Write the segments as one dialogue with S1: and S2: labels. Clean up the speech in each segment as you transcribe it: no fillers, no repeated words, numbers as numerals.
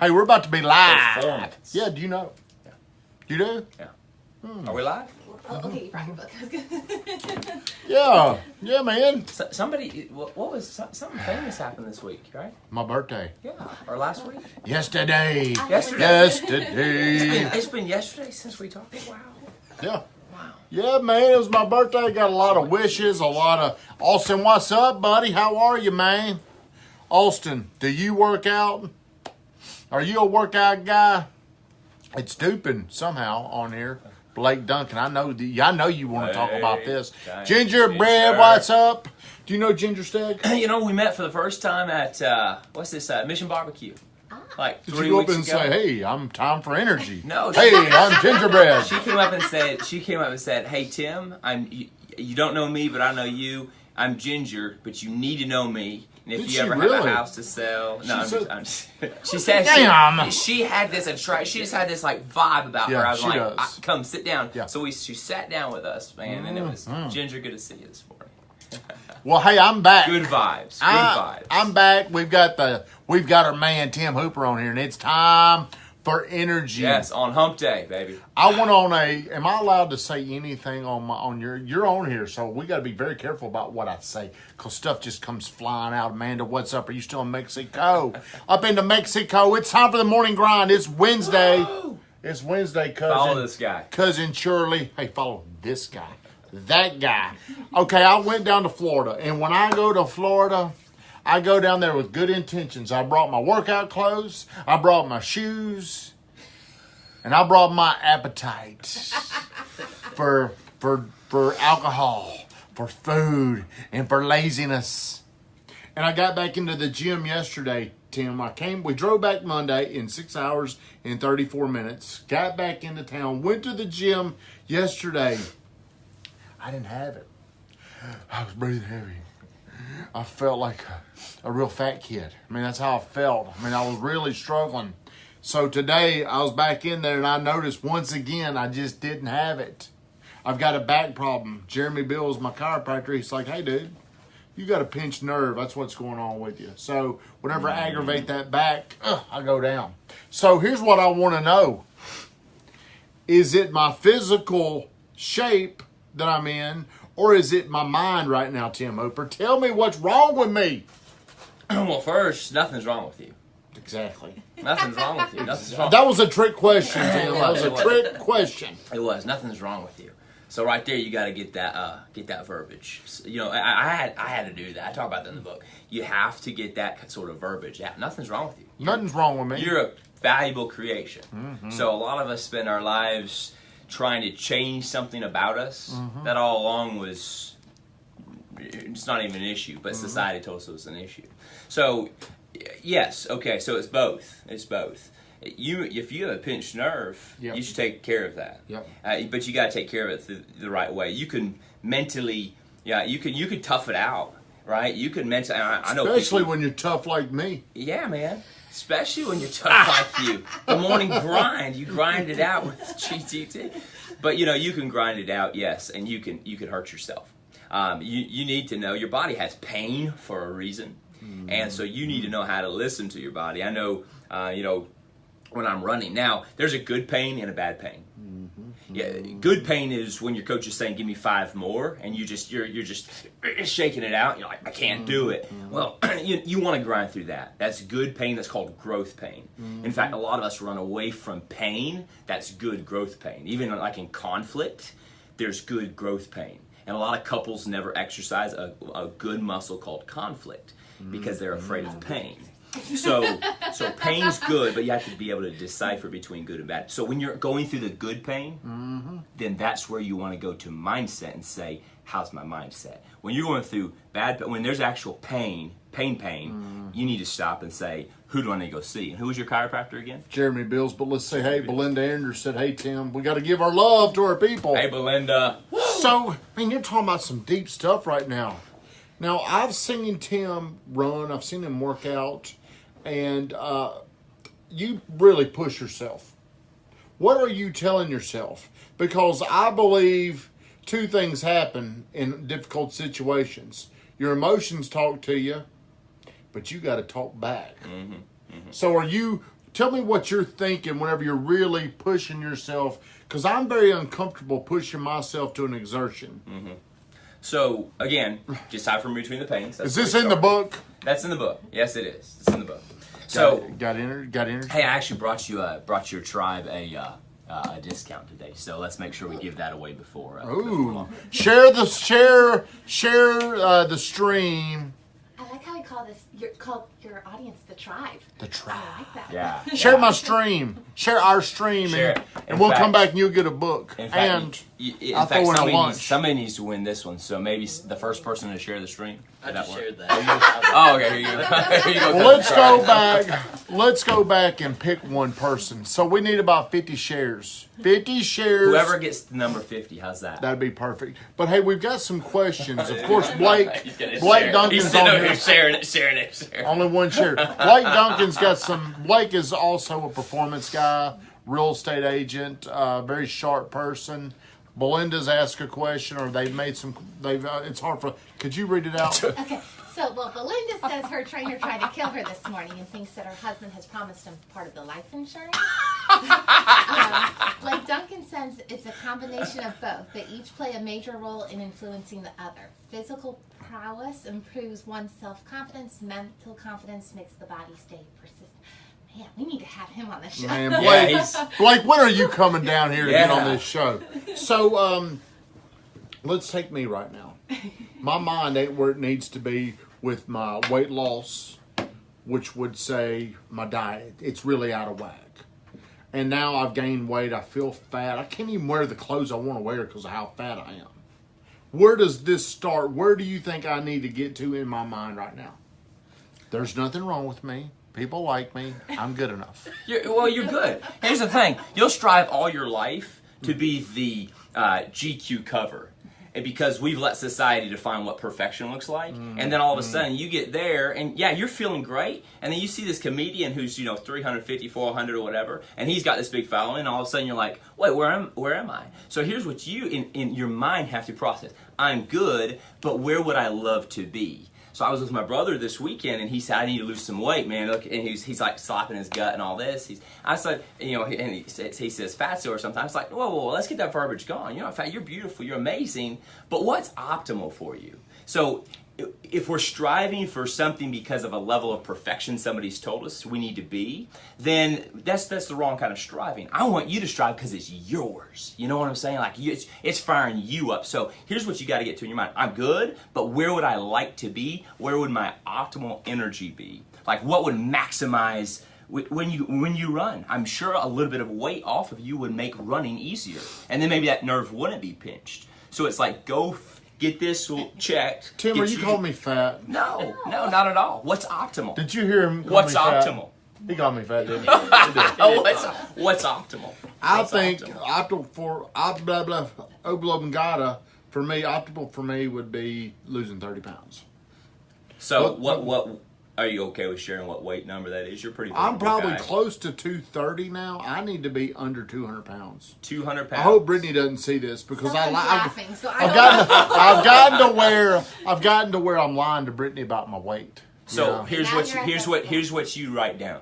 S1: Hey, we're about to be live.
S2: Performance.
S1: Yeah, do you know?
S2: Yeah.
S1: You do?
S2: Yeah. Are we live?
S3: Oh, okay, you're rocking book.
S1: Yeah. Yeah, man.
S2: Somebody, what was something famous happened this week, right?
S1: My birthday.
S2: Yeah, or last week?
S1: Yesterday.
S2: Yesterday.
S1: Yesterday.
S2: It's been yesterday since we talked. Wow.
S1: Yeah.
S2: Wow.
S1: Yeah, man, it was my birthday. Got a lot of wishes, a lot of... Austin, what's up, buddy? How are you, man? Austin, do you work out? Are you a workout guy? It's Dupin somehow on here. Blake Duncan, I know you want to talk about this. Gingerbread,
S2: yes,
S1: what's up? Do you know Ginger Steg?
S2: You know, we met for the first time at, what's this, Mission Barbecue. Like
S1: Did
S2: 3
S1: you go up
S2: weeks
S1: and
S2: ago.
S1: say, hey, I'm time for energy?
S2: No.
S1: Hey, I'm Gingerbread.
S2: She came up and said, hey, Tim, you don't know me, but I know you. I'm Ginger, but you need to know me. And if
S1: Did
S2: you
S1: she
S2: ever
S1: really?
S2: have a house to sell, no,
S1: I'm so-
S2: she said
S1: Damn.
S2: she had this she just had this like vibe about
S1: Yeah,
S2: her. I was
S1: she
S2: like,
S1: does.
S2: come sit down.
S1: Yeah.
S2: So she sat down with us, man, and it was Ginger. Good to see you this morning.
S1: Well, hey, I'm back.
S2: Good vibes. Good vibes.
S1: I'm back. We've got our man Tim Hooper on here, and it's time for energy.
S2: Yes, on Hump Day, baby.
S1: I went on am I allowed to say anything you're on here, so we got to be very careful about what I say, because stuff just comes flying out. Amanda, what's up? Are you still in Mexico? Up into Mexico. It's time for the morning grind. It's Wednesday.
S2: Woo!
S1: It's Wednesday, cousin.
S2: Follow this guy.
S1: Cousin Shirley. Hey, follow this guy. That guy. Okay, I went down to Florida, and when I go to Florida, I go down there with good intentions. I brought my workout clothes, I brought my shoes, and I brought my appetite for alcohol, for food, and for laziness. And I got back into the gym yesterday, Tim. We drove back Monday in 6 hours and 34 minutes. Got back into town, went to the gym yesterday. I didn't have it. I was breathing heavy. I felt like a real fat kid. I mean, that's how I felt. I mean, I was really struggling. So today, I was back in there, and I noticed once again, I just didn't have it. I've got a back problem. Jeremy Bills, my chiropractor, he's like, hey, dude, you got a pinched nerve. That's what's going on with you. So whenever I aggravate that back, I go down. So here's what I want to know. Is it my physical shape that I'm in, or is it my mind right now, Tim Hooper? Tell me what's wrong with me.
S2: Well, first, nothing's wrong with you.
S1: Exactly.
S2: Nothing's wrong with you. Nothing's wrong.
S1: That was a trick question, Tim. That was a
S2: It was.
S1: trick question.
S2: It was. Nothing's wrong with you. So right there, you got to get that verbiage. You know, I had to do that. I talk about that in the book. You have to get that sort of verbiage. Yeah, nothing's wrong with you.
S1: Nothing's wrong with me.
S2: You're a valuable creation. Mm-hmm. So a lot of us spend our lives trying to change something about us that all along it's not even an issue, but society told us it was an issue. So yes, okay, so it's both. It's both. If you have a pinched nerve,
S1: Yep.
S2: you should take care of that.
S1: Yep.
S2: But you got to take care of it the right way. You can mentally, you can tough it out, right? You can mentally. I know,
S1: Especially
S2: people,
S1: when you're tough like me.
S2: yeah, man. Especially when you're tough like you. The morning grind, you grind it out with GTT. But you can grind it out, yes, and you can hurt yourself. You need to know your body has pain for a reason, and so you need to know how to listen to your body. I know, when I'm running now, there's a good pain and a bad pain. Yeah, good pain is when your coach is saying, "Give me 5 more," and you're just shaking it out. You're like, "I can't do it." Well, you want to grind through that. That's good pain. That's called growth pain. In fact, a lot of us run away from pain. That's good growth pain. Even like in conflict, there's good growth pain. And a lot of couples never exercise a good muscle called conflict because they're afraid of pain. So pain's good, but you have to be able to decipher between good and bad. So when you're going through the good pain, then that's where you want to go to mindset and say, how's my mindset? When you're going through when there's actual pain, you need to stop and say, who do I need to go see? And who was your chiropractor again?
S1: Jeremy Bills, but let's say, hey, Belinda Andrews said, hey, Tim, we got to give our love to our people.
S2: Hey, Belinda.
S1: So, you're talking about some deep stuff right now. Now, I've seen Tim run. I've seen him work out. And you really push yourself. What are you telling yourself? Because I believe 2 things happen in difficult situations. Your emotions talk to you, but you got to talk back. So are you tell me what you're thinking whenever you're really pushing yourself, because I'm very uncomfortable pushing myself to an exertion.
S2: Mm-hmm. So, again, decipher between the pains.
S1: Is this in the book?
S2: That's in the book. Yes, it is. It's in the book. So,
S1: got energy.
S2: Hey, I actually brought your tribe a discount today. So let's make sure we give that away before.
S1: Ooh, share the stream.
S3: I like how we call your audience the tribe.
S1: The tribe.
S3: I like that.
S2: Yeah.
S1: Share my stream. Share our stream,
S2: Share.
S1: and we'll come back and you'll get a book.
S2: In fact,
S1: I'll throw in a lunch.
S2: Somebody needs to win this one. So maybe the first person to share the stream.
S4: I just shared that.
S2: Oh, okay. Here you go. Here you go.
S1: Well, let's go back. Let's go back and pick one person. So we need about 50 shares. 50 shares.
S2: Whoever gets the number 50, how's that?
S1: That'd be perfect. But hey, we've got some questions. Of course, Blake
S2: He's
S1: Duncan's on here.
S2: sharing it.
S1: Only one share. Blake Duncan's got some. Blake is also a performance guy, real estate agent, very sharp person. Belinda's asked a question, or they've made some. It's hard for. Could you read it out?
S3: Okay. So, Belinda says her trainer tried to kill her this morning and thinks that her husband has promised him part of the life insurance. Blake Duncan says it's a combination of both. They each play a major role in influencing the other. Physical prowess improves one's self-confidence. Mental confidence makes the body stay persistent. Man, we need to have him on the show.
S1: Man, Blake, when are you coming down here to get on this show? So, let's take me right now. My mind ain't where it needs to be with my weight loss, which would say my diet. It's really out of whack. And now I've gained weight. I feel fat. I can't even wear the clothes I want to wear because of how fat I am. Where does this start? Where do you think I need to get to in my mind right now? There's nothing wrong with me. People like me. I'm good enough.
S2: You're good. Here's the thing. You'll strive all your life to be the GQ cover. And because we've let society define what perfection looks like. And then all of a sudden you get there and yeah, you're feeling great. And then you see this comedian who's, 350, 400 or whatever. And he's got this big following. And all of a sudden you're like, wait, where am I? So here's what you in your mind have to process. I'm good, but where would I love to be? So I was with my brother this weekend, and he said, "I need to lose some weight, man." Look, and he's like slapping his gut and all this. I said, and he says fatso or something. I was like, whoa, let's get that verbiage gone. You're not fat. You're beautiful. You're amazing. But what's optimal for you? So if we're striving for something because of a level of perfection somebody's told us we need to be, then that's the wrong kind of striving. I want you to strive because it's yours. You know what I'm saying? Like it's firing you up. So here's what you got to get to in your mind. I'm good, but where would I like to be? Where would my optimal energy be? Like what would maximize when you run? I'm sure a little bit of weight off of you would make running easier, and then maybe that nerve wouldn't be pinched. So it's like go. Get this checked.
S1: Tim, are you calling me fat?
S2: No, not at all. What's optimal?
S1: Did you hear him call
S2: What's
S1: me fat?
S2: optimal?
S1: He called me fat, didn't he?
S2: What's optimal?
S1: I think optimal for oblongata for me, optimal for me would be losing 30 pounds.
S2: So what are you okay with sharing what weight number that is? You're pretty.
S1: I'm probably close to 230 now. I need to be under 200 pounds.
S2: 200 pounds.
S1: I hope Brittany doesn't see this because
S3: I've
S1: gotten to where I'm lying to Brittany about my weight.
S2: So here's what you write down.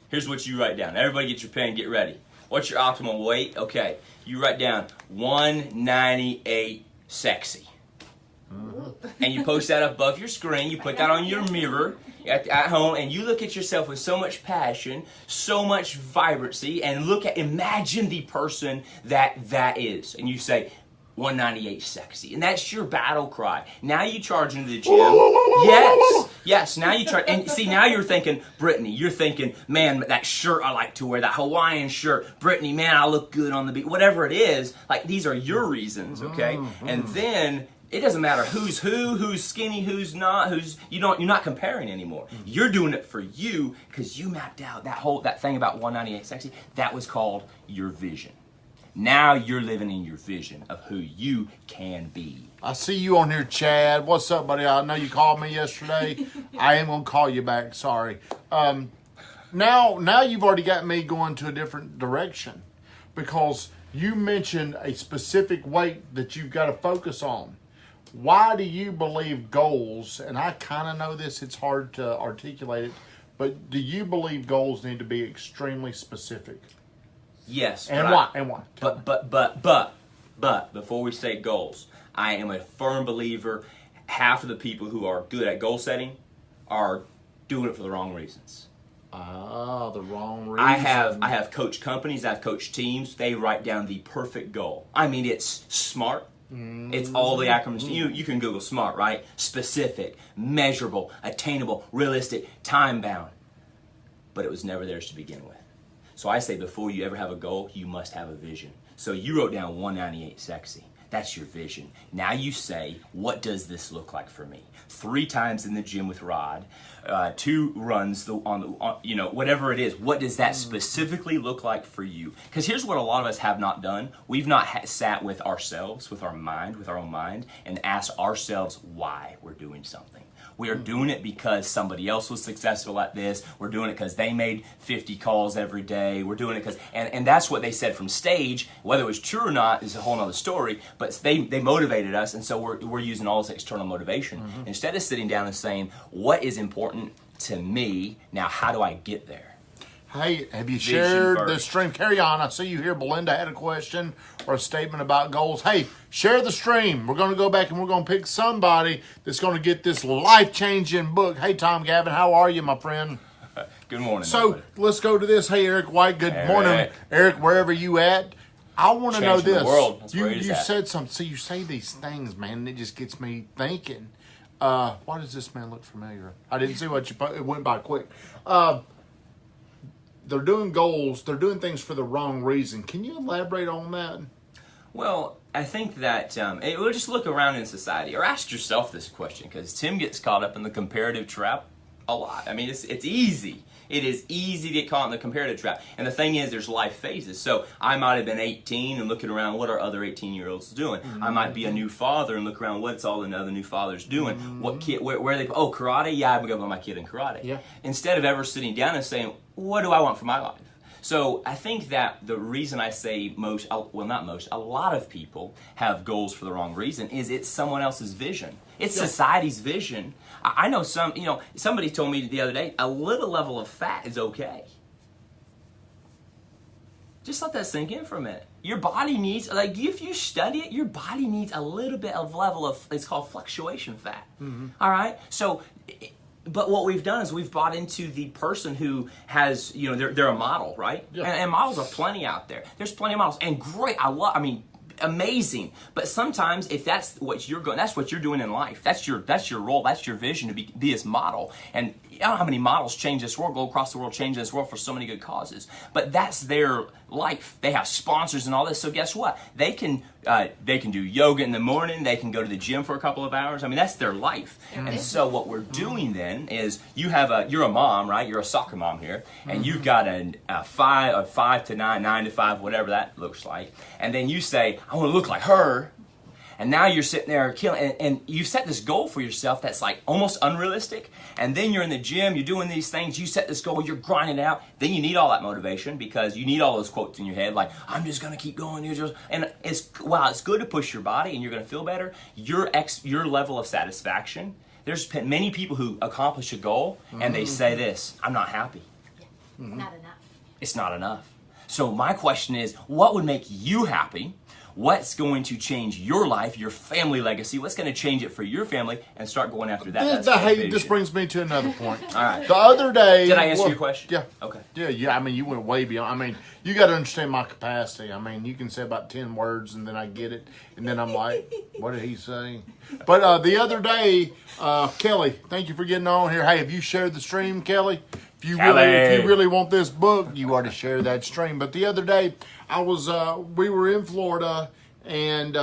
S2: Here's what you write down. Everybody get your pen. Get ready. What's your optimal weight? Okay, you write down 198 sexy. And you post that above your screen. You put that on your mirror at home, and you look at yourself with so much passion, so much vibrancy, and imagine the person that is. And you say, 198 sexy. And that's your battle cry. Now you charge into the gym. Yes. Now you charge. And see, now you're thinking, Brittany, you're thinking, man, that shirt I like to wear, that Hawaiian shirt. Brittany, man, I look good on the beach. Whatever it is, like these are your reasons, okay? And then it doesn't matter who's skinny, who's not, you're not comparing anymore. You're doing it for you because you mapped out that thing about 198 sexy. That was called your vision. Now you're living in your vision of who you can be.
S1: I see you on here, Chad. What's up, buddy? I know you called me yesterday. I am gonna call you back. Sorry. Now you've already got me going to a different direction because you mentioned a specific weight that you've got to focus on. Why do you believe goals, and I kind of know this, it's hard to articulate it, But do you believe goals need to be extremely specific?
S2: Yes.
S1: And why? And why?
S2: But before we state goals, I am a firm believer half of the people who are good at goal setting are doing it for the wrong reasons.
S1: The wrong reason.
S2: I have coached companies, I've coached teams, they write down the perfect goal. I mean, it's SMART. It's all the acronyms. You can Google SMART, right? Specific, measurable, attainable, realistic, time-bound. But it was never theirs to begin with. So I say before you ever have a goal, you must have a vision. So you wrote down 198 sexy. That's your vision. Now you say, what does this look like for me? 3 times in the gym with Rod, 2 runs whatever it is. What does that specifically look like for you? Because here's what a lot of us have not done. We've not sat with ourselves, with our mind, with our own mind, and asked ourselves why we're doing something. We are doing it because somebody else was successful at this. We're doing it because they made 50 calls every day. We're doing it because, and that's what they said from stage. Whether it was true or not is a whole other story, but they motivated us, and so we're using all this external motivation. Instead of sitting down and saying, what is important to me? Now, how do I get there?
S1: Hey, have you
S2: Vision
S1: shared the
S2: first.
S1: stream? Carry on. I see you here. Belinda had a question or a statement about goals. Hey, share the stream. We're going to go back and we're going to pick somebody that's going to get this life-changing book. Hey, Tom Gavin, how are you, my friend?
S2: Good morning.
S1: So
S2: everybody.
S1: let's go to this. Hey, Eric White. Good morning, Eric. Wherever you at, I want to know
S2: Changing the
S1: this.
S2: world. That's where it is
S1: You
S2: at.
S1: said something. See, you say these things, man, and it just gets me thinking. Why does this man look familiar? I didn't see what you put. It went by quick. They're doing goals. They're doing things for the wrong reason. Can you elaborate on that?
S2: Well, I think that we'll just look around in society, or ask yourself this question, because Tim gets caught up in the comparative trap a lot. I mean, it's easy. It is easy to get caught in the comparative trap. And the thing is, there's life phases. So I might have been 18 and looking around, what are other 18-year-olds doing? I might be a new father and look around, what's all the other new fathers doing? What kid, where are they? Oh, karate? Yeah, I'm going to go put my kid in karate.
S1: Yeah.
S2: Instead of ever sitting down and saying, what do I want for my life? So I think that the reason I say a lot of people have goals for the wrong reason is it's someone else's vision. It's society's vision. I know somebody told me the other day, a little level of fat is okay. Just let that sink in for a minute. Your body needs, if you study it, your body needs a little bit of level of, it's called fluctuation fat. All right? So, but what we've done is we've bought into the person who has, they're a model, right?
S1: Yeah.
S2: And models are plenty out there. There's plenty of models. And great, amazing. But sometimes if that's what you're doing in life. That's your role, that's your vision, to be this model. And I don't know how many models change this world, go across the world, change this world for so many good causes. But that's their life. They have sponsors and all this. So guess what? They can do yoga in the morning, they can go to the gym for a couple of hours. I mean, that's their life. And so what we're doing then is you're a mom, right? You're a soccer mom here, and you've got a 5 to 9, 9 to 5, whatever that looks like. And then you say, I want to look like her. And now you're sitting there killing, and you set this goal for yourself that's like almost unrealistic. And then you're in the gym, you're doing these things, you set this goal, you're grinding it out. Then you need all that motivation because you need all those quotes in your head, like, I'm just going to keep going. And while it's good to push your body and you're going to feel better, your level of satisfaction, there's many people who accomplish a goal and they say this, I'm not happy.
S3: Yeah. Not enough.
S2: It's not enough. So my question is, what would make you happy? What's going to change your life, your family legacy? What's going to change it for your family? And start going after that.
S1: This brings me to another point.
S2: All right.
S1: The other day...
S2: Did I answer your question?
S1: Yeah.
S2: Okay.
S1: Yeah. I mean, you went way beyond. I mean, you got to understand my capacity. I mean, you can say about 10 words, and then I get it. And then I'm like, what did he say? But the other day, Kelly, thank you for getting on here. Hey, have you shared the stream, Kelly? If you really want this book, you ought to share that stream. But the other day, we were in Florida, and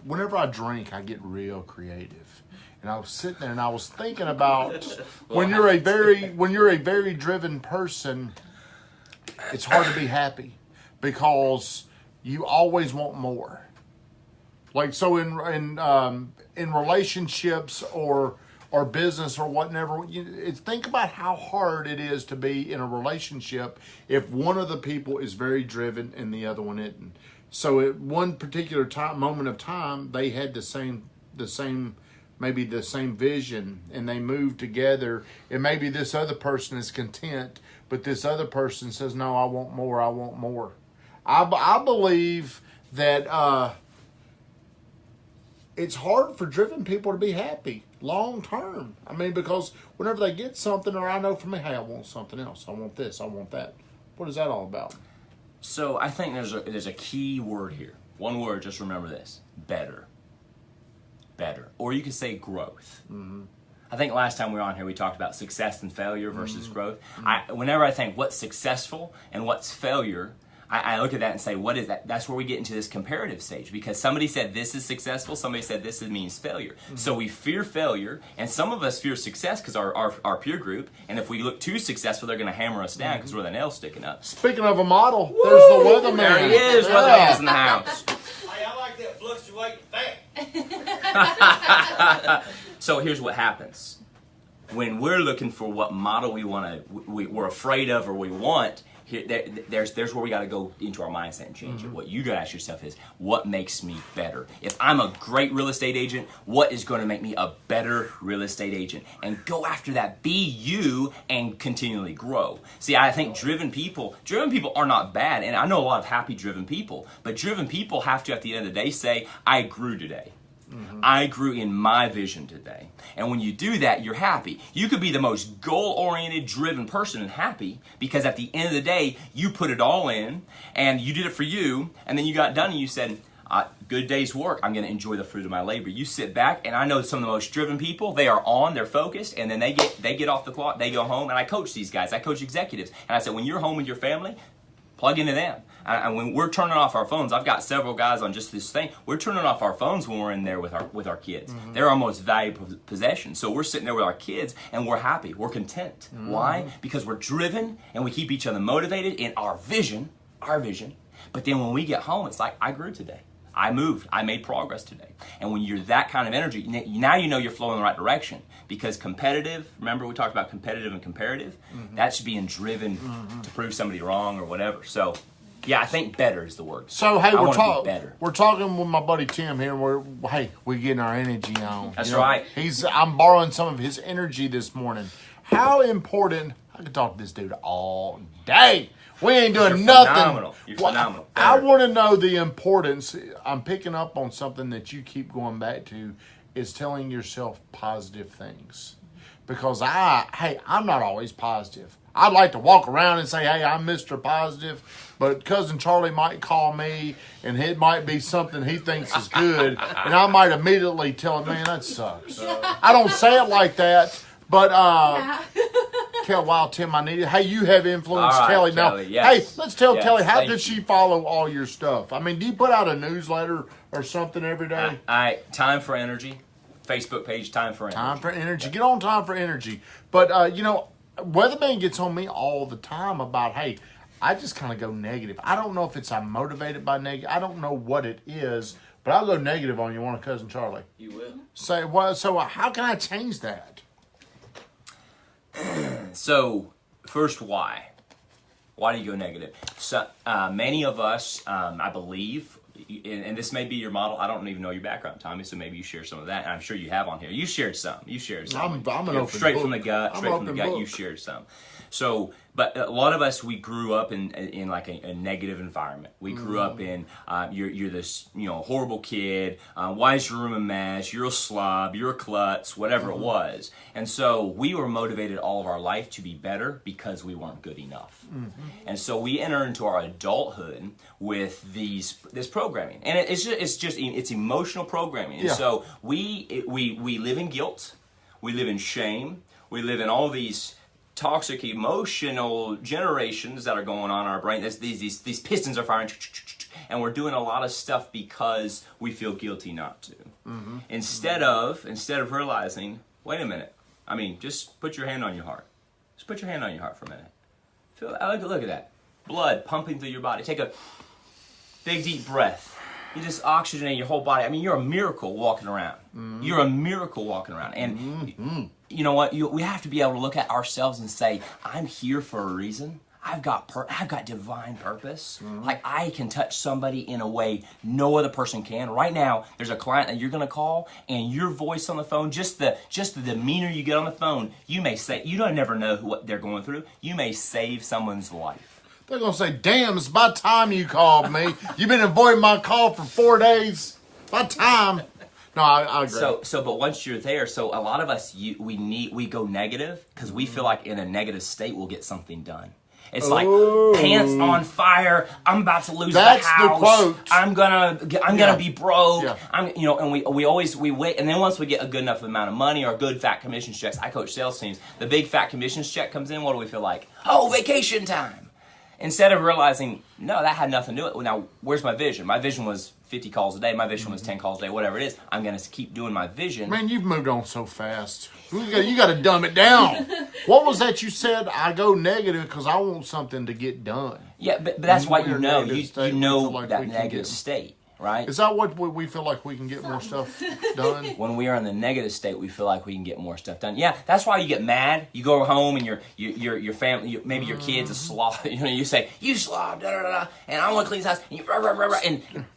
S1: whenever I drink, I get real creative. And I was sitting there, and I was thinking about when you're a very driven person, it's hard to be happy because you always want more. Like so, in relationships or business or whatever, think about how hard it is to be in a relationship if one of the people is very driven and the other one isn't. So at one particular moment of time, they had the same maybe the same vision, and they move together, and maybe this other person is content, but this other person says, no, I want more, I want more. I believe that it's hard for driven people to be happy long term. I mean, because whenever they get something, or I know for me, hey, I want something else. I want this. I want that. What is that all about?
S2: So I think there's a key word here. One word, just remember this: better. Better. Or you could say growth. Mm-hmm. I think last time we were on here, we talked about success and failure versus growth. Whenever I think what's successful and what's failure, I look at that and say, what is that? That's where we get into this comparative stage, because somebody said this is successful, somebody said this means failure. So we fear failure, and some of us fear success because our peer group, and if we look too successful, they're going to hammer us down because we're the nail sticking up.
S1: Speaking of a model, there's the weatherman.
S2: There he is, weatherman's in the house.
S4: Hey, I like that fluctuating fat.
S2: So here's what happens. When we're looking for what model we're afraid of or we want, there's where we got to go into our mindset and change it. What you got to ask yourself is, what makes me better? If I'm a great real estate agent, what is going to make me a better real estate agent? And go after that. Be you and continually grow. See, I think driven people are not bad. And I know a lot of happy driven people. But driven people have to, at the end of the day, say, I grew today. I grew in my vision today. And when you do that, you're happy. You could be the most goal-oriented, driven person and happy, because at the end of the day, you put it all in, and you did it for you, and then you got done and you said, good day's work, I'm going to enjoy the fruit of my labor. You sit back, and I know some of the most driven people, they are on, they're focused, and then they get off the clock, they go home, and I coach these guys, I coach executives, and I said, when you're home with your family, plug into them. And when we're turning off our phones, I've got several guys on just this thing. We're turning off our phones when we're in there with our kids. They're our most valuable possession. So we're sitting there with our kids and we're happy. We're content. Why? Because we're driven and we keep each other motivated in our vision. But then when we get home, it's like, I grew today. I moved. I made progress today. And when you're that kind of energy, now you know you're flowing in the right direction. Because competitive, remember we talked about competitive and comparative? That's being driven to prove somebody wrong or whatever. So, yeah, I think better is the word.
S1: So, hey, we're
S2: better.
S1: talking with my buddy Tim here, and we're getting our energy on.
S2: That's right.
S1: I'm borrowing some of his energy this morning. How important, I could talk to this dude all day. We ain't doing nothing.
S2: Phenomenal. You're phenomenal.
S1: I want to know the importance. I'm picking up on something that you keep going back to, is telling yourself positive things. Because I'm not always positive. I'd like to walk around and say, hey, I'm Mr. Positive, but Cousin Charlie might call me, and it might be something he thinks is good, and I might immediately tell him, man, that sucks. I don't say it like that, but Tim, I need it. Hey, you have influenced Kelly. Now,
S2: yes.
S1: Hey, let's tell Kelly, how
S2: Thank
S1: did
S2: you.
S1: she follow all your stuff? I mean, do you put out a newsletter or something every day?
S2: Time for Energy. Facebook page, Time for Energy.
S1: Time for Energy. Get on Time for Energy. But, Weatherman gets on me all the time about, hey, I just kind of go negative. I don't know if I'm motivated by negative. I don't know what it is, but I'll go negative on you, won't I, Cousin Charlie?
S2: You will.
S1: So how can I change that?
S2: So, first, why? Why do you go negative? So, many of us, I believe, and this may be your model. I don't even know your background, Tommy, so maybe you share some of that. And I'm sure you have on here. You shared some.
S1: I'm an open
S2: straight
S1: book.
S2: from the gut. Straight from the gut, you shared some. So, but a lot of us, we grew up in like a negative environment. We grew up in you're this horrible kid. Why is your room a mess? You're a slob. You're a klutz. Whatever it was. And so we were motivated all of our life to be better because we weren't good enough. And so we enter into our adulthood with this programming, and it's emotional programming. And so we live in guilt. We live in shame. We live in all these toxic emotional generations that are going on in our brain. These pistons are firing, and we're doing a lot of stuff because we feel guilty not to. Instead of realizing, wait a minute. I mean, just put your hand on your heart. Just put your hand on your heart for a minute. Look at that. Blood pumping through your body. Take a big deep breath. You just oxygenate your whole body. I mean, you're a miracle walking around. You're a miracle walking around. And you know what? We have to be able to look at ourselves and say, I'm here for a reason. I've got divine purpose. Like I can touch somebody in a way no other person can. Right now, there's a client that you're gonna call, and your voice on the phone, just the demeanor you get on the phone, you don't never know what they're going through. You may save someone's life.
S1: They're going to say, damn, it's about time you called me. You've been avoiding my call for 4 days. About time. No, I agree.
S2: But once you're there, so a lot of us, we go negative because we feel like in a negative state we'll get something done. It's like pants on fire. I'm about to lose the house.
S1: That's the quote.
S2: I'm gonna be broke.
S1: Yeah.
S2: And we wait, and then once we get a good enough amount of money or good fat commissions checks, I coach sales teams. The big fat commissions check comes in. What do we feel like? Oh, vacation time. Instead of realizing, no, that had nothing to do with it. Now, where's my vision? My vision was 50 calls a day. My vision was 10 calls a day, whatever it is. I'm going to keep doing my vision.
S1: Man, you've moved on so fast. You got to dumb it down. What was that you said? I go negative because I want something to get done.
S2: Yeah, but that's why you know.
S1: negative
S2: You
S1: state, we
S2: know
S1: feel like
S2: that
S1: we can
S2: negative
S1: get-
S2: state, right?
S1: Is that what we feel like we can get more stuff done?
S2: When we are in the negative state, we feel like we can get more stuff done. Yeah, that's why you get mad. You go home and your family, maybe your kid's a sloth. You say, you sloth, da da da, and I want to clean this house. And, rah, rah, rah, rah,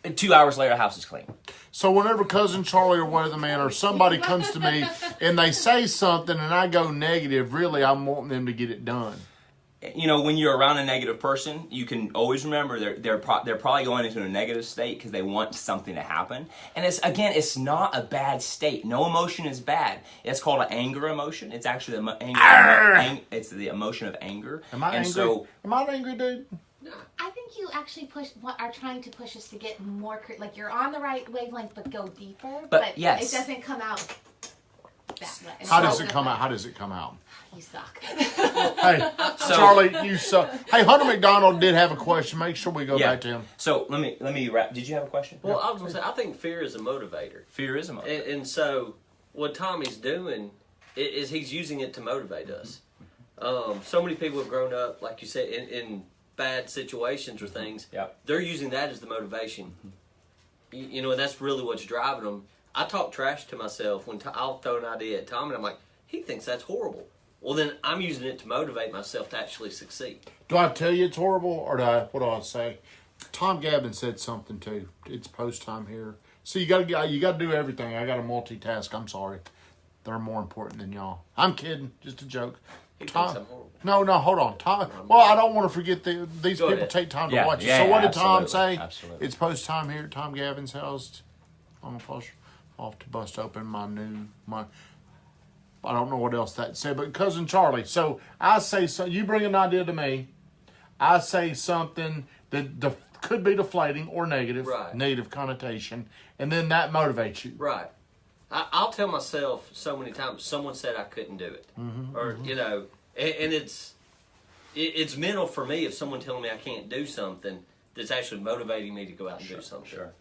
S2: and 2 hours later, the house is clean.
S1: So whenever Cousin Charlie or Weatherman or somebody comes to me and they say something and I go negative, really I'm wanting them to get it done.
S2: When you're around a negative person, you can always remember they're probably going into a negative state because they want something to happen. And it's not a bad state. No emotion is bad. It's called an anger emotion. It's actually it's the emotion of anger.
S1: Am I angry? Am I an angry dude?
S3: I think you actually are trying to push us to get more, like you're on the right wavelength, but go deeper. But
S2: yes.
S3: It doesn't come out that way.
S1: How does it come out? How does it come out?
S3: You suck.
S1: Hey, Charlie, you suck. Hey, Hunter McDonald did have a question. Make sure we go back to him.
S2: So let me wrap. Did you have a question?
S5: Well, I was going to say, I think fear is a motivator.
S2: Fear is a motivator.
S5: And so what Tommy's doing is he's using it to motivate us. So many people have grown up, like you said, in bad situations or things.
S2: Yep.
S5: They're using that as the motivation. And that's really what's driving them. I talk trash to myself when I'll throw an idea at Tommy, and I'm like, he thinks that's horrible. Well, then I'm using it to motivate myself to actually succeed.
S1: Do I tell you it's horrible, or what do I say? Tom Gavin said something too. It's post time here, so you got to do everything. I got to multitask. I'm sorry, they're more important than y'all. I'm kidding, just a joke.
S5: He
S1: Tom,
S5: thinks I'm horrible.
S1: no, hold on, Tom. Well, I don't want to forget these people
S5: ahead.
S1: take time to
S2: Yeah,
S1: watch it.
S2: yeah,
S1: So what did
S2: absolutely,
S1: Tom say?
S2: absolutely.
S1: It's post time here at Tom Gavin's house. I'm off to bust open my. I don't know what else that said, but Cousin Charlie. So I say so. You bring an idea to me. I say something that could be deflating or negative,
S5: Right.
S1: negative connotation, and then that motivates you.
S5: Right. I'll tell myself so many times, someone said I couldn't do it. Or, and it's mental for me if someone telling me I can't do something that's actually motivating me to go out and do something.
S2: Sure.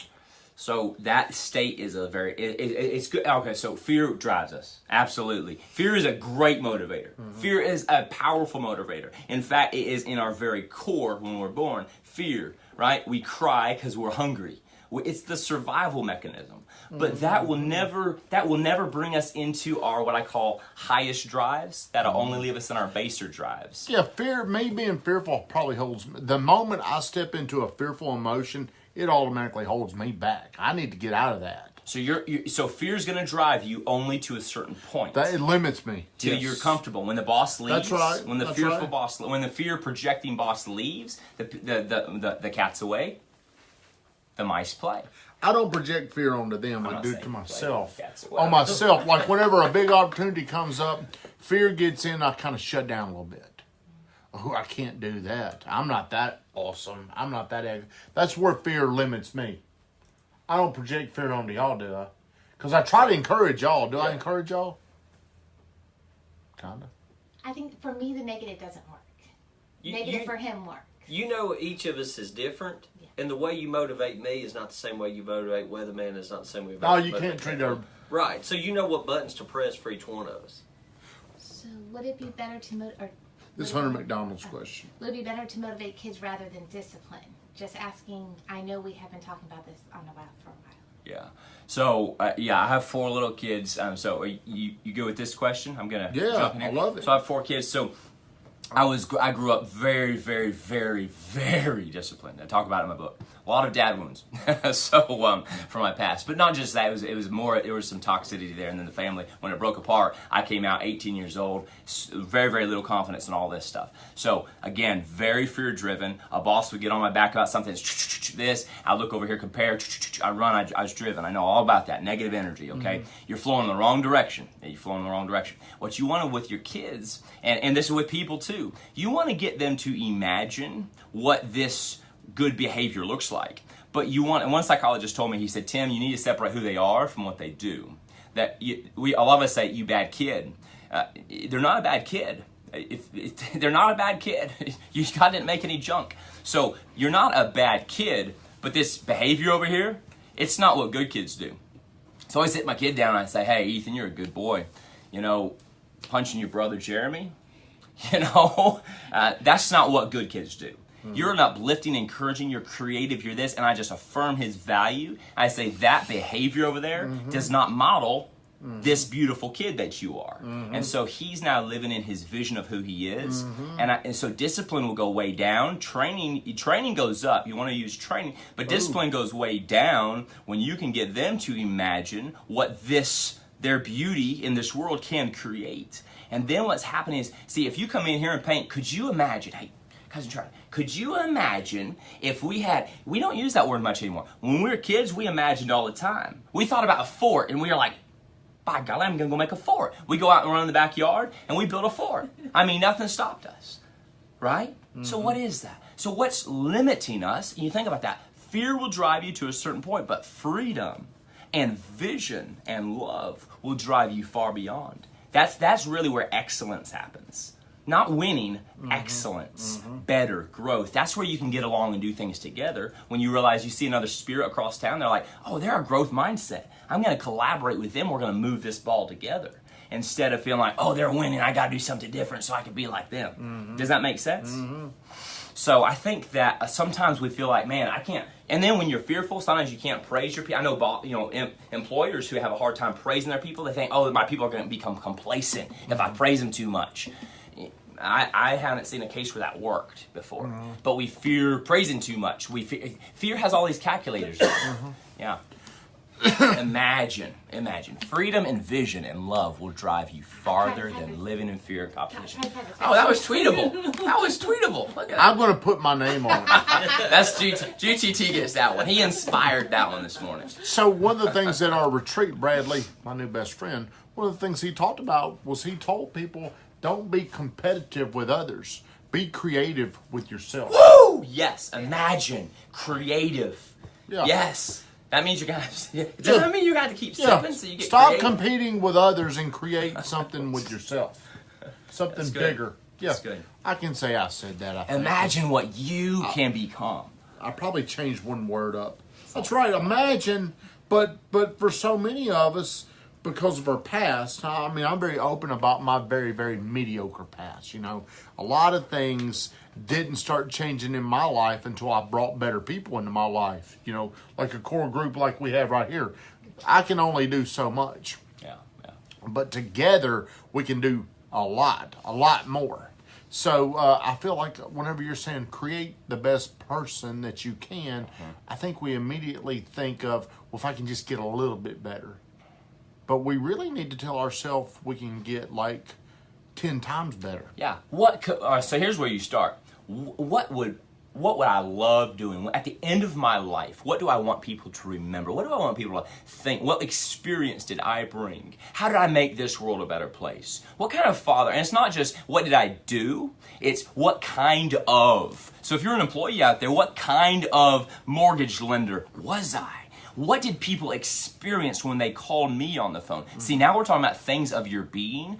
S2: So that state is it's good. Okay, so fear drives us. Absolutely. Fear is a great motivator. Fear is a powerful motivator. In fact, it is in our very core when we're born. Fear, right? We cry because we're hungry. It's the survival mechanism. But that will never bring us into our what I call highest drives. That'll only leave us in our baser drives.
S1: Yeah, me being fearful probably holds me. The moment I step into a fearful emotion, it automatically holds me back. I need to get out of that.
S2: So so fear's going to drive you only to a certain point.
S1: It limits me
S2: Till you're comfortable. When the boss leaves,
S1: That's right.
S2: When the
S1: That's
S2: fearful
S1: right.
S2: boss, when the fear projecting boss leaves, the cat's away. The mice play.
S1: I don't project fear onto them.
S2: I'm
S1: I
S2: not
S1: do
S2: saying
S1: to
S2: play.
S1: myself.
S2: That's
S1: On myself. Like whenever a big opportunity comes up, fear gets in, I kind of shut down a little bit. Oh, I can't do that. I'm not that awesome. I'm not that. That's where fear limits me. I don't project fear onto y'all, do I? Because I try to encourage y'all. Do I encourage y'all? Kind of.
S3: I think for me, the negative doesn't work.
S5: You-
S3: Negative
S5: you-
S3: for him works.
S5: You know each of us is different, and the way you motivate me is not the same way you motivate Weatherman. Is not the same way.
S1: No, you can't treat her.
S5: Right. So you know what buttons to press for each one of us.
S3: So would it be better to
S1: This Hunter McDonald's question.
S3: Would it be better to motivate kids rather than discipline? Just asking. I know we have been talking about this for a while.
S2: Yeah. So I have 4 little kids. So you go with this question. I'm gonna jump in here.
S1: I love it.
S2: So I have 4 kids. So I grew up very, very, very, very disciplined. I talk about it in my book. A lot of dad wounds, so from my past. But not just that. It was more. There was some toxicity there, and then the family. When it broke apart, I came out 18 years old, very, very little confidence in all this stuff. So again, very fear driven. A boss would get on my back about something. This, I look over here, compare. I run. I was driven. I know all about that negative energy. Okay, you're flowing in the wrong direction. You're flowing in the wrong direction. What you want with your kids, and this is with people too. You want to get them to imagine what this good behavior looks like. But you want, and one psychologist told me, he said, Tim, you need to separate who they are from what they do. That a lot of us say, you bad kid. They're not a bad kid. They're not a bad kid. God didn't make any junk. So you're not a bad kid, but this behavior over here, it's not what good kids do. So I always sit my kid down and I say, hey, Ethan, you're a good boy. You know, punching your brother Jeremy, that's not what good kids do. You're an uplifting, encouraging, you're creative, you're this, and I just affirm his value. I say that behavior over there does not model this beautiful kid that you are. And so he's now living in his vision of who he is. And so discipline will go way down. Training goes up. You want to use training, but discipline goes way down when you can get them to imagine what their beauty in this world can create. And then what's happening is, see, if you come in here and paint, could you imagine, hey, Cousin Charlie, could you imagine if we don't use that word much anymore. When we were kids, we imagined all the time. We thought about a fort and we were like, by golly, I'm going to go make a fort. We go out and run in the backyard and we build a fort. I mean, nothing stopped us, right? So what is that? So what's limiting us? And you think about that. Fear will drive you to a certain point, but freedom and vision and love will drive you far beyond. That's really where excellence happens. Not winning, excellence, better, growth. That's where you can get along and do things together. When you realize you see another spirit across town, they're like, oh, they're a growth mindset. I'm going to collaborate with them. We're going to move this ball together. Instead of feeling like, oh, they're winning. I got to do something different so I can be like them. Does that make sense? So I think that sometimes we feel like, man, I can't. And then when you're fearful, sometimes you can't praise your people. I know, employers who have a hard time praising their people. They think, oh, my people are going to become complacent if I praise them too much. I haven't seen a case where that worked before. But we fear praising too much. Fear has all these calculators. Yeah. Imagine. Freedom and vision and love will drive you farther than living in fear and competition. Oh, that was tweetable. Look at that.
S1: I'm going to put my name on it.
S2: That's GTT gets that one. He inspired that one this morning.
S1: So one of the things at our retreat, Bradley, my new best friend, one of the things he talked about was he told people, don't be competitive with others. Be creative with yourself.
S2: Woo! Yes. Imagine. Creative.
S1: Yeah.
S2: Yes. That means you guys. Does that mean you got to keep sipping so you get
S1: Stop
S2: creative?
S1: competing with others and create something with yourself. Something
S2: That's good.
S1: bigger. Yeah.
S2: That's good.
S1: I can say I said that. I think.
S2: Imagine what you can become.
S1: I probably changed one word up. That's right. Imagine, but for so many of us, because of our past, I mean, I'm very open about my very, very mediocre past. A lot of things didn't start changing in my life until I brought better people into my life. Like a core group like we have right here. I can only do so much.
S2: Yeah.
S1: But together, we can do a lot more. So I feel like whenever you're saying create the best person that you can, I think we immediately think of, well, if I can just get a little bit better. But we really need to tell ourselves we can get like 10 times better.
S2: Yeah. So here's where you start. What would I love doing at the end of my life? What do I want people to remember? What do I want people to think? What experience did I bring? How did I make this world a better place? What kind of father? And it's not just what did I do? It's what kind of. So if you're an employee out there, what kind of mortgage lender was I? What did people experience when they called me on the phone? See, now we're talking about things of your being.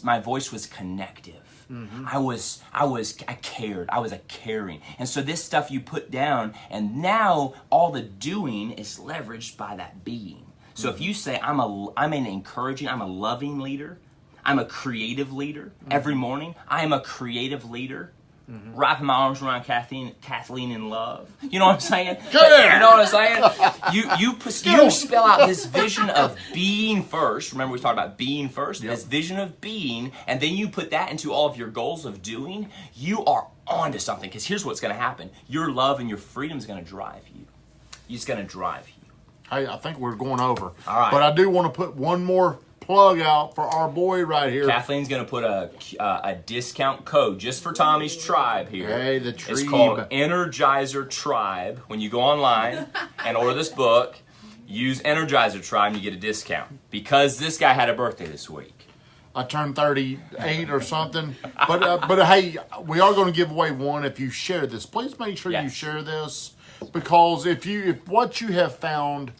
S2: My voice was connective. I cared. I was a caring. And so this stuff you put down, and now all the doing is leveraged by that being. So if you say, I'm an encouraging, I'm a loving leader, I'm a creative leader every morning, I am a creative leader, wrapping my arms around Kathleen in love. You know what I'm saying?
S1: Yeah.
S2: You know what I'm saying? You spell out this vision of being first. Remember we talked about being first?
S1: Yep.
S2: This vision of being, and then you put that into all of your goals of doing. You are onto something, because here's what's going to happen. Your love and your freedom is going to drive you. It's going to drive you.
S1: Hey, I think we're going over.
S2: All right.
S1: But I do want to put one more plug out for our boy right here.
S2: Kathleen's going to put a discount code just for Tommy's tribe here.
S1: Hey, the
S2: It's
S1: tribe.
S2: called Energizer Tribe. When you go online and order this book, use Energizer Tribe and you get a discount. Because this guy had a birthday this week.
S1: I turned 38 or something. But hey, we are going to give away one if you share this. Please make sure you
S2: Yes.
S1: share this, because if what you have found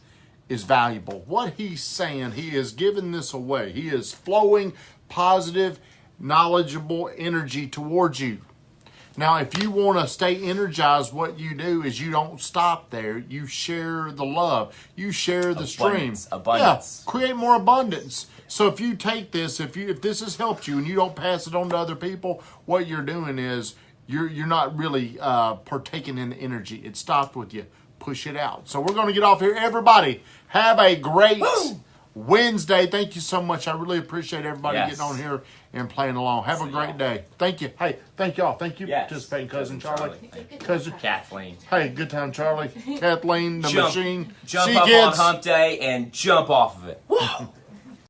S1: is valuable, what he's saying, he is giving this away. He is flowing positive, knowledgeable energy towards you. Now, if you want to stay energized, what you do is you don't stop there. You share the love. You share the stream.
S2: Abundance.
S1: Yeah, create more abundance. So if you take this, if this has helped you and you don't pass it on to other people, what you're doing is you're not really partaking in the energy. It stopped with you. Push it out. So we're going to get off here. Everybody, have a great Wednesday. Thank you so much. I really appreciate everybody getting on here and playing along. Have a great day. Thank you. Hey, thank y'all. Thank you for participating, Cousin Charlie. Cousin
S2: Kathleen.
S1: Hey, good time, Charlie. Kathleen, the machine.
S2: Jump
S1: See you,
S2: up
S1: kids.
S2: on hump day and jump off of it. Woo!